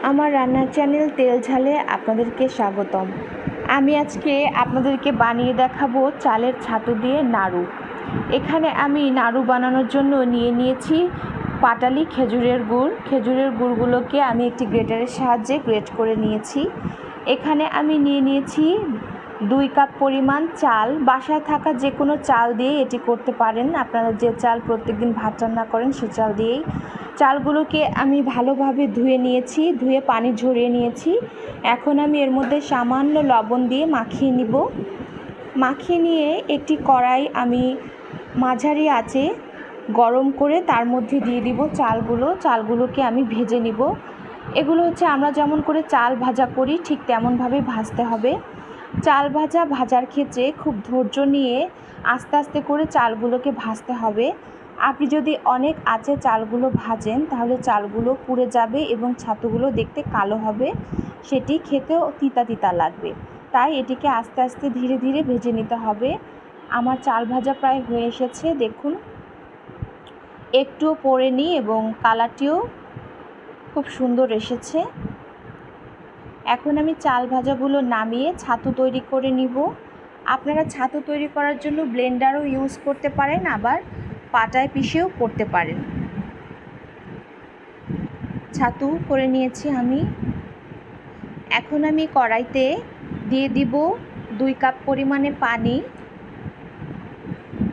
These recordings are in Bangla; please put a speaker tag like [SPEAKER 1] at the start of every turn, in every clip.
[SPEAKER 1] আমার রান্নার চ্যানেল তেল ঝালে আপনাদেরকে স্বাগতম। আমি আজকে আপনাদেরকে বানিয়ে দেখাবো চালের ছাতু দিয়ে নাড়ু। এখানে আমি নাড়ু বানানোর জন্য নিয়েছি পাটালি খেজুরের গুড়। খেজুরের গুড়গুলোকে আমি একটি গ্রেটারের সাহায্যে গ্রেট করে নিয়েছি। এখানে আমি নিয়েছি 2 কাপ পরিমাণ চাল। বাসায় থাকা যে কোনো চাল দিয়ে এটি করতে পারেন। আপনারা যে চাল প্রত্যেকদিন ভাত রান্না করেন সে চাল দিয়েই। চালগুলোকে আমি ভালোভাবে ধুয়ে নিয়েছি, ধুয়ে পানি ঝরিয়ে নিয়েছি। এখন আমি এর মধ্যে সামান্য লবণ দিয়ে মাখিয়ে নিব। মাখিয়ে নিয়ে একটি কড়াই আমি মাঝারি আঁচে গরম করে তার মধ্যে দিয়ে দিব চালগুলোকে আমি ভেজে নিব। এগুলো হচ্ছে আমরা যেমন করে চাল ভাজা করি ঠিক তেমনভাবেই ভাজতে হবে। চাল ভাজার ক্ষেত্রে খুব ধৈর্য নিয়ে আস্তে আস্তে করে চালগুলোকে ভাজতে হবে। আপনি যদি অনেক আঁচে চালগুলো ভাজেন তাহলে চালগুলো পুড়ে যাবে এবং ছাতুগুলো দেখতে কালো হবে, সেটি খেতেও তিতা তিতা লাগবে। তাই এটিকে আস্তে আস্তে ধীরে ধীরে ভেজে নিতে হবে। আমার চাল ভাজা প্রায় হয়ে এসেছে, দেখুন একটুও পড়েনি এবং কালারটিও খুব সুন্দর এসেছে। এখন আমি চাল ভাজাগুলো নামিয়ে ছাতু তৈরি করে নিব। আপনারা ছাতু তৈরি করার জন্য ব্লেন্ডারও ইউজ করতে পারেন, আবার পাটায় পিষেও করতে পারেন। ছাতু করে নিয়েছি আমি। এখন আমি কড়াইতে দিয়ে দিব 2 কাপ পরিমাণে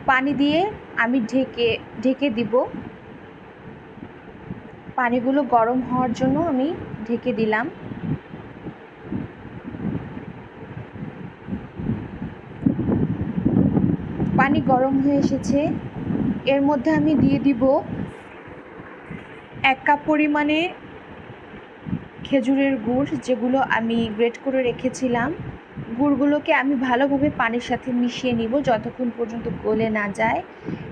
[SPEAKER 1] পানি দিয়ে আমি ঢেকে দিব। পানিগুলো গরম হওয়ার জন্য আমি ঢেকে দিলাম। পানি গরম হয়ে এসেছে। এর মধ্যে আমি দিয়ে দিব 1 কাপ পরিমাণে খেজুরের গুড়, যেগুলো আমি গ্রেট করে রেখেছিলাম। গুড়গুলোকে আমি ভালোভাবে পানির সাথে মিশিয়ে নিব যতক্ষণ পর্যন্ত গলে না যায়।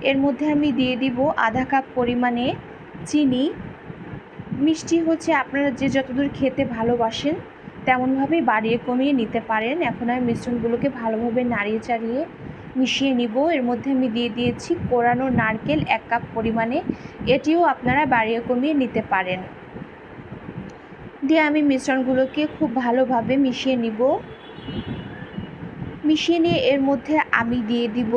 [SPEAKER 1] এর মধ্যে আমি দিয়ে দিব 1/2 কাপ পরিমাণে চিনি। মিষ্টি হচ্ছে আপনারা যে যতদূর খেতে ভালোবাসেন তেমনভাবেই বাড়িয়ে কমিয়ে নিতে পারেন। এখন আমি মিশ্রণগুলোকে ভালোভাবে নাড়িয়ে চাড়িয়ে মিশিয়ে নিব। এর মধ্যে আমি দিয়ে দিয়েছি কোরানো নারকেল 1 কাপ পরিমাণে, এটিও আপনারা বাড়িয়ে কমিয়ে নিতে পারেন। দিয়ে আমি মিশ্রণগুলোকে খুব ভালোভাবে মিশিয়ে নিব। মিশিয়ে নিয়ে এর মধ্যে আমি দিয়ে দিব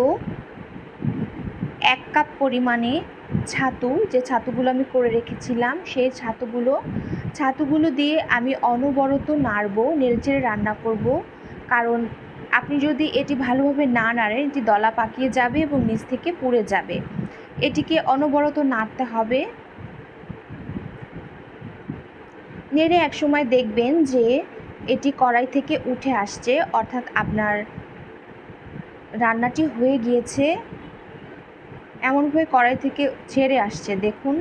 [SPEAKER 1] 1 কাপ পরিমাণে ছাতু, যে ছাতুগুলো আমি করে রেখেছিলাম সেই ছাতুগুলো দিয়ে আমি অনবরত নাড়ব, নেড়েচেড়ে রান্না করব। কারণ আপনি যদি এটি ভালোভাবে না নাড়েন এটি দলা পাকিয়ে যাবে এবং নিচ থেকে পুড়ে যাবে। এটিকে অনবরত নাড়তে হবে। নেড়ে এক সময় দেখবেন যে এটি কড়াই থেকে উঠে আসছে, অর্থাৎ আপনার রান্নাটি হয়ে গিয়েছে। এমনভাবে কড়াই থেকে ছেড়ে আসছে, দেখুন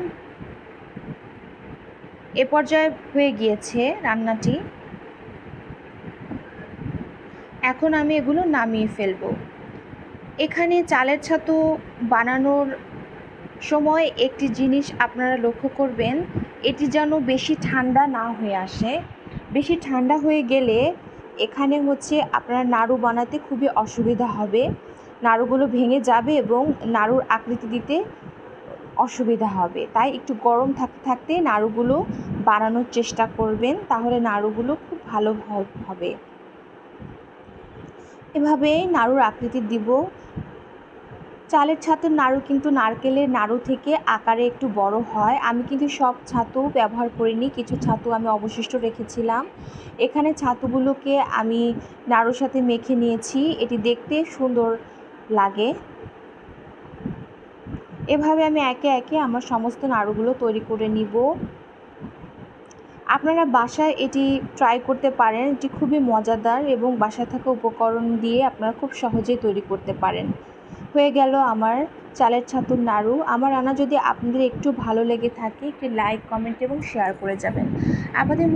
[SPEAKER 1] এ পর্যায়ে হয়ে গিয়েছে রান্নাটি। এখন আমি এগুলো নামিয়ে ফেলব। এখানে চালের ছাতু বানানোর সময় একটি জিনিস আপনারা লক্ষ্য করবেন, এটি যেন বেশি ঠান্ডা না হয়ে আসে। বেশি ঠান্ডা হয়ে গেলে এখানে হচ্ছে আপনারা নাড়ু বানাতে খুবই অসুবিধা হবে, নাড়ুগুলো ভেঙে যাবে এবং নাড়ুর আকৃতি দিতে অসুবিধা হবে। তাই একটু গরম থাকতে থাকতে নাড়ুগুলো বানানোর চেষ্টা করবেন, তাহলে নাড়ুগুলো খুব ভালো হবে। এভাবে নাড়ুর আকৃতি দিব। চালের ছাতুর নাড়ু কিন্তু নারকেলের নাড়ু থেকে আকারে একটু বড় হয়। আমি কিন্তু সব ছাতু ব্যবহার করিনি, কিছু ছাতু আমি অবশিষ্ট রেখেছিলাম। এখানে ছাতুগুলোকে আমি নাড়ুর সাথে মেখে নিয়েছি, এটি দেখতে সুন্দর লাগে। এভাবে আমি একে একে আমার সমস্ত নাড়ুগুলো তৈরি করে নিব। আপনারা বাসায় এটি ট্রাই করতে পারেন, এটি খুবই মজাদার এবং বাসায় থাকা উপকরণ দিয়ে আপনারা খুব সহজেই তৈরি করতে পারেন। হয়ে গেল আমার চালের ছাতুর নাড়ু। আমার রান্না যদি আপনাদের একটু ভালো লেগে থাকে একটি লাইক, কমেন্ট এবং শেয়ার করে যাবেন। আমাদের